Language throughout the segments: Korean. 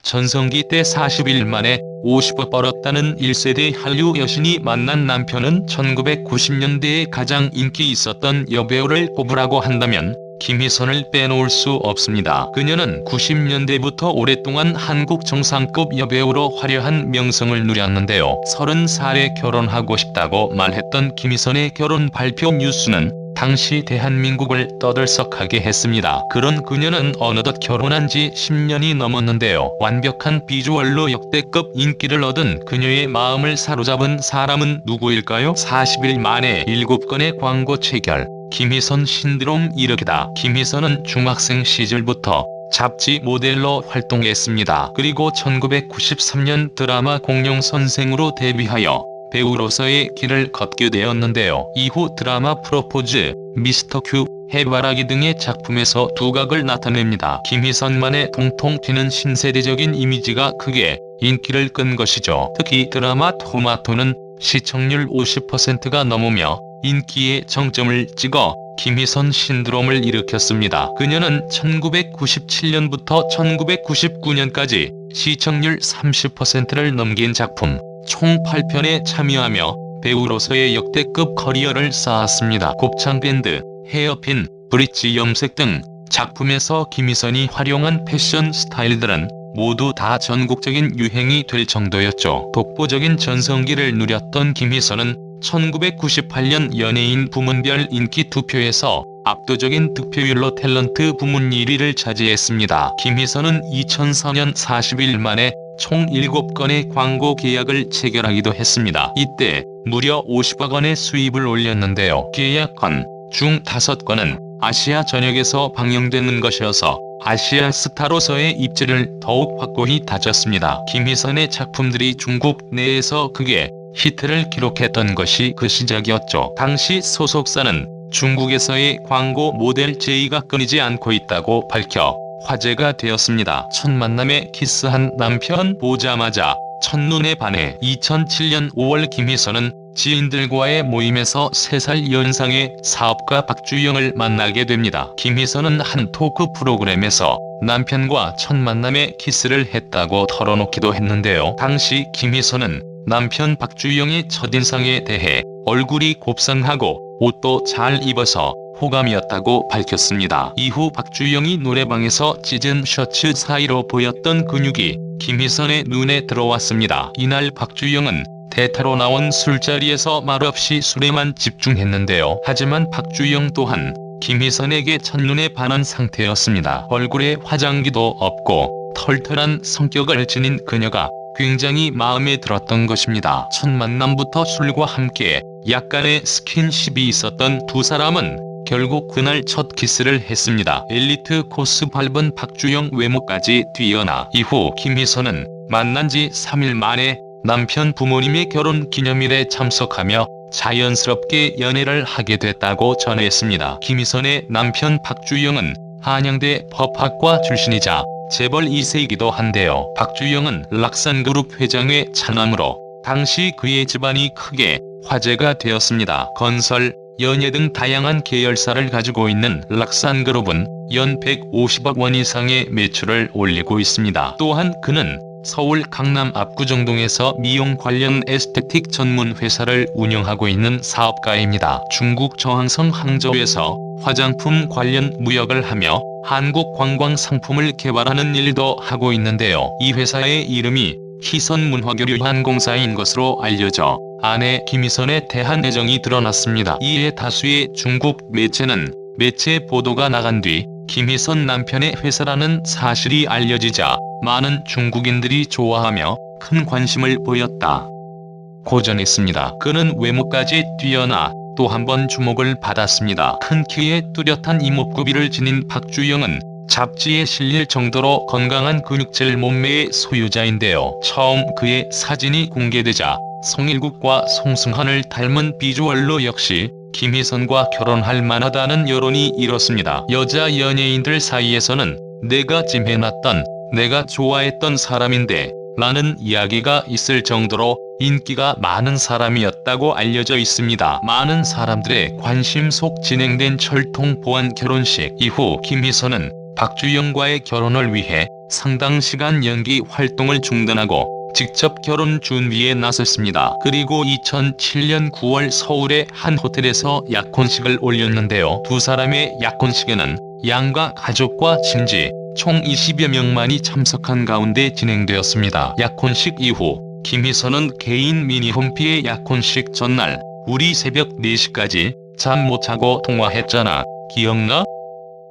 전성기 때 40일 만에 50억 벌었다는 1세대 한류 여신이 만난 남편은 1990년대에 가장 인기 있었던 여배우를 꼽으라고 한다면 김희선을 빼놓을 수 없습니다. 그녀는 90년대부터 오랫동안 한국 정상급 여배우로 화려한 명성을 누렸는데요. 30살에 결혼하고 싶다고 말했던 김희선의 결혼 발표 뉴스는 당시 대한민국을 떠들썩하게 했습니다. 그런 그녀는 어느덧 결혼한 지 10년이 넘었는데요. 완벽한 비주얼로 역대급 인기를 얻은 그녀의 마음을 사로잡은 사람은 누구일까요? 40일 만에 7건의 광고 체결. 김희선 신드롬 일으키다. 김희선은 중학생 시절부터 잡지 모델로 활동했습니다. 그리고 1993년 드라마 공룡선생으로 데뷔하여 배우로서의 길을 걷게 되었는데요. 이후 드라마 프로포즈, 미스터 큐, 해바라기 등의 작품에서 두각을 나타냅니다. 김희선만의 통통 튀는 신세대적인 이미지가 크게 인기를 끈 것이죠. 특히 드라마 토마토는 시청률 50%가 넘으며 인기의 정점을 찍어 김희선 신드롬을 일으켰습니다. 그녀는 1997년부터 1999년까지 시청률 30%를 넘긴 작품 총 8편에 참여하며 배우로서의 역대급 커리어를 쌓았습니다. 곱창 밴드, 헤어핀, 브릿지 염색 등 작품에서 김희선이 활용한 패션 스타일들은 모두 다 전국적인 유행이 될 정도였죠. 독보적인 전성기를 누렸던 김희선은 1998년 연예인 부문별 인기 투표에서 압도적인 득표율로 탤런트 부문 1위를 차지했습니다. 김희선은 2004년 40일 만에 총 7건의 광고 계약을 체결하기도 했습니다. 이때 무려 50억 원의 수입을 올렸는데요. 계약건 중 5건은 아시아 전역에서 방영되는 것이어서 아시아 스타로서의 입지를 더욱 확고히 다졌습니다. 김희선의 작품들이 중국 내에서 크게 히트를 기록했던 것이 그 시작이었죠. 당시 소속사는 중국에서의 광고 모델 제의가 끊이지 않고 있다고 밝혀 화제가 되었습니다. 첫 만남에 키스한 남편 보자마자 첫눈에 반해. 2007년 5월 김희선은 지인들과의 모임에서 3살 연상의 사업가 박주영을 만나게 됩니다. 김희선은 한 토크 프로그램에서 남편과 첫 만남에 키스를 했다고 털어놓기도 했는데요. 당시 김희선은 남편 박주영의 첫인상에 대해 얼굴이 곱상하고 옷도 잘 입어서 호감이었다고 밝혔습니다. 이후 박주영이 노래방에서 찢은 셔츠 사이로 보였던 근육이 김희선의 눈에 들어왔습니다. 이날 박주영은 대타로 나온 술자리에서 말없이 술에만 집중했는데요. 하지만 박주영 또한 김희선에게 첫눈에 반한 상태였습니다. 얼굴에 화장기도 없고 털털한 성격을 지닌 그녀가 굉장히 마음에 들었던 것입니다. 첫 만남부터 술과 함께 약간의 스킨십이 있었던 두 사람은 결국 그날 첫 키스를 했습니다. 엘리트 코스 밟은 박주영 외모까지 뛰어나 이후 김희선은 만난 지 3일 만에 남편 부모님의 결혼 기념일에 참석하며 자연스럽게 연애를 하게 됐다고 전했습니다. 김희선의 남편 박주영은 한양대 법학과 출신이자 재벌 2세이기도 한데요. 박주영은 락산그룹 회장의 차남으로 당시 그의 집안이 크게 화제가 되었습니다. 건설, 연예 등 다양한 계열사를 가지고 있는 락산그룹은 연 150억 원 이상의 매출을 올리고 있습니다. 또한 그는 서울 강남 압구정동에서 미용 관련 에스테틱 전문 회사를 운영하고 있는 사업가입니다. 중국 저항성 항저우에서 화장품 관련 무역을 하며 한국 관광 상품을 개발하는 일도 하고 있는데요. 이 회사의 이름이 희선문화교류유한공사인 것으로 알려져 아내 김희선에 대한 애정이 드러났습니다. 이에 다수의 중국 매체는 매체 보도가 나간 뒤 김희선 남편의 회사라는 사실이 알려지자 많은 중국인들이 좋아하며 큰 관심을 보였다고 전했습니다. 그는 외모까지 뛰어나 또 한 번 주목을 받았습니다. 큰 키에 뚜렷한 이목구비를 지닌 박주영은 잡지에 실릴 정도로 건강한 근육질 몸매의 소유자인데요. 처음 그의 사진이 공개되자 송일국과 송승헌을 닮은 비주얼로 역시 김희선과 결혼할 만하다는 여론이 일었습니다. 여자 연예인들 사이에서는 내가 찜해놨던, 내가 좋아했던 사람인데 라는 이야기가 있을 정도로 인기가 많은 사람이었다고 알려져 있습니다. 많은 사람들의 관심 속 진행된 철통 보안 결혼식 이후 김희선은 박주영과의 결혼을 위해 상당 시간 연기 활동을 중단하고 직접 결혼 준비에 나섰습니다. 그리고 2007년 9월 서울의 한 호텔에서 약혼식을 올렸는데요. 두 사람의 약혼식에는 양가 가족과 친지 총 20여 명만이 참석한 가운데 진행되었습니다. 약혼식 이후 김희선은 개인 미니 홈피에 약혼식 전날 "우리 새벽 4시까지 잠 못 자고 통화했잖아. 기억나?"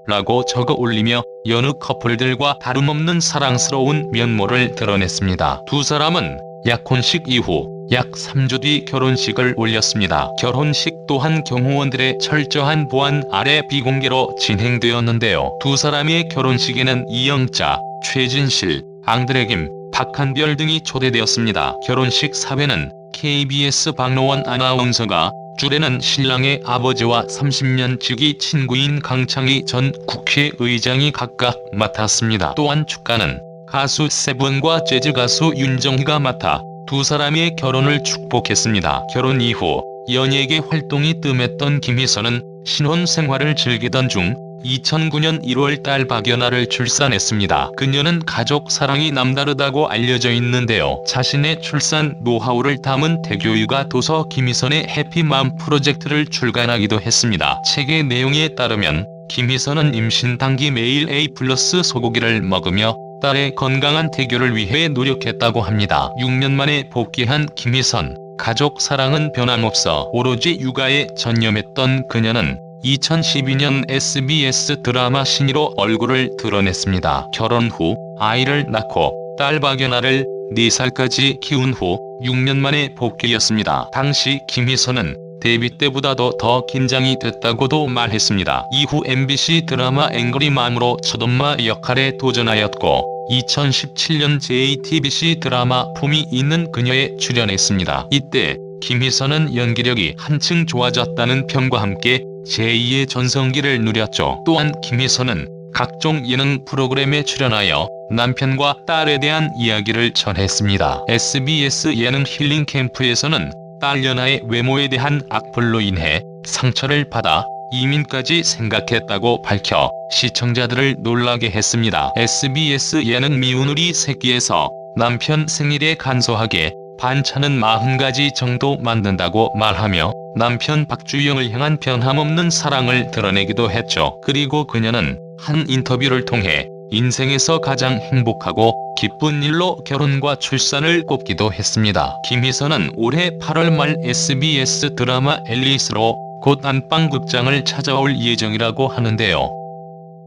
라고 적어 올리며 여느 커플들과 다름없는 사랑스러운 면모를 드러냈습니다. 두 사람은 약혼식 이후 약 3주 뒤 결혼식을 올렸습니다. 결혼식 또한 경호원들의 철저한 보안 아래 비공개로 진행되었는데요. 두 사람의 결혼식에는 이영자, 최진실, 앙드레김, 박한별 등이 초대되었습니다. 결혼식 사회는 KBS 박노원 아나운서가, 주례는 신랑의 아버지와 30년 지기 친구인 강창희 전 국회의장이 각각 맡았습니다. 또한 축가는 가수 세븐과 재즈 가수 윤정희가 맡아 두 사람의 결혼을 축복했습니다. 결혼 이후 연예계 활동이 뜸했던 김희선은 신혼 생활을 즐기던 중 2009년 1월 딸 박연아를 출산했습니다. 그녀는 가족 사랑이 남다르다고 알려져 있는데요. 자신의 출산 노하우를 담은 대교육아 도서 김희선의 해피맘 프로젝트를 출간하기도 했습니다. 책의 내용에 따르면 김희선은 임신 당기 매일 A+ 소고기를 먹으며 딸의 건강한 태교를 위해 노력했다고 합니다. 6년 만에 복귀한 김희선. 가족 사랑은 변함없어 오로지 육아에 전념했던 그녀는 2012년 SBS 드라마 신이로 얼굴을 드러냈습니다. 결혼 후 아이를 낳고 딸 박연아를 4살까지 키운 후 6년 만에 복귀였습니다. 당시 김희선은 데뷔 때보다도 더 긴장이 됐다고도 말했습니다. 이후 MBC 드라마 앵그리맘으로 첫엄마 역할에 도전하였고 2017년 JTBC 드라마 품이 있는 그녀에 출연했습니다. 이때 김희선은 연기력이 한층 좋아졌다는 평과 함께 제2의 전성기를 누렸죠. 또한 김희선은 각종 예능 프로그램에 출연하여 남편과 딸에 대한 이야기를 전했습니다. SBS 예능 힐링 캠프에서는 딸 연아의 외모에 대한 악플로 인해 상처를 받아 이민까지 생각했다고 밝혀 시청자들을 놀라게 했습니다. SBS 예능 미운 우리 새끼에서 남편 생일에 간소하게 반찬은 40가지 정도 만든다고 말하며 남편 박주영을 향한 변함없는 사랑을 드러내기도 했죠. 그리고 그녀는 한 인터뷰를 통해 인생에서 가장 행복하고 기쁜 일로 결혼과 출산을 꼽기도 했습니다. 김희선은 올해 8월 말 SBS 드라마 앨리스로 곧 안방극장을 찾아올 예정이라고 하는데요.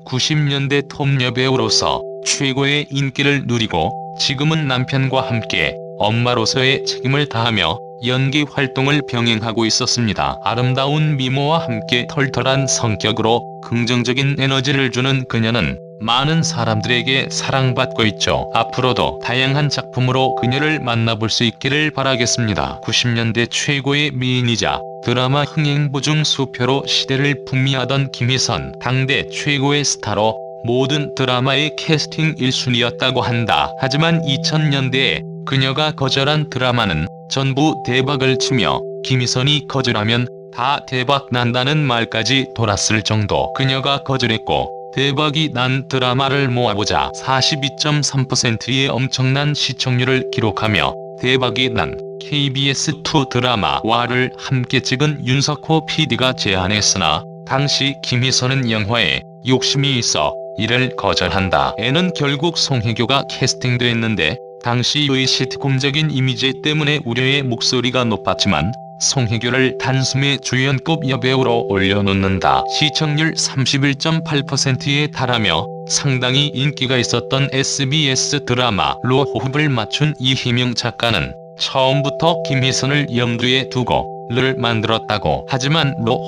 90년대 톱 여배우로서 최고의 인기를 누리고 지금은 남편과 함께 엄마로서의 책임을 다하며 연기 활동을 병행하고 있었습니다. 아름다운 미모와 함께 털털한 성격으로 긍정적인 에너지를 주는 그녀는 많은 사람들에게 사랑받고 있죠. 앞으로도 다양한 작품으로 그녀를 만나볼 수 있기를 바라겠습니다. 90년대 최고의 미인이자 드라마 흥행부 중 수표로 시대를 풍미하던 김희선. 당대 최고의 스타로 모든 드라마의 캐스팅 1순위였다고 한다. 하지만 2000년대에 그녀가 거절한 드라마는 전부 대박을 치며 김희선이 거절하면 다 대박 난다는 말까지 돌았을 정도. 그녀가 거절했고 대박이 난 드라마를 모아보자 42.3%의 엄청난 시청률을 기록하며 대박이 난 KBS2 드라마 와를 함께 찍은 윤석호 PD가 제안했으나 당시 김희선은 영화에 욕심이 있어 이를 거절한다. 애는 결국 송혜교가 캐스팅됐는데 당시의 시트콤적인 이미지 때문에 우려의 목소리가 높았지만 송혜교를 단숨에 주연급 여배우로 올려놓는다. 시청률 31.8%에 달하며 상당히 인기가 있었던 SBS 드라마로 호흡을 맞춘 이희명 작가는 처음부터 김희선을 염두에 두고 를 만들었다고. 하지만 로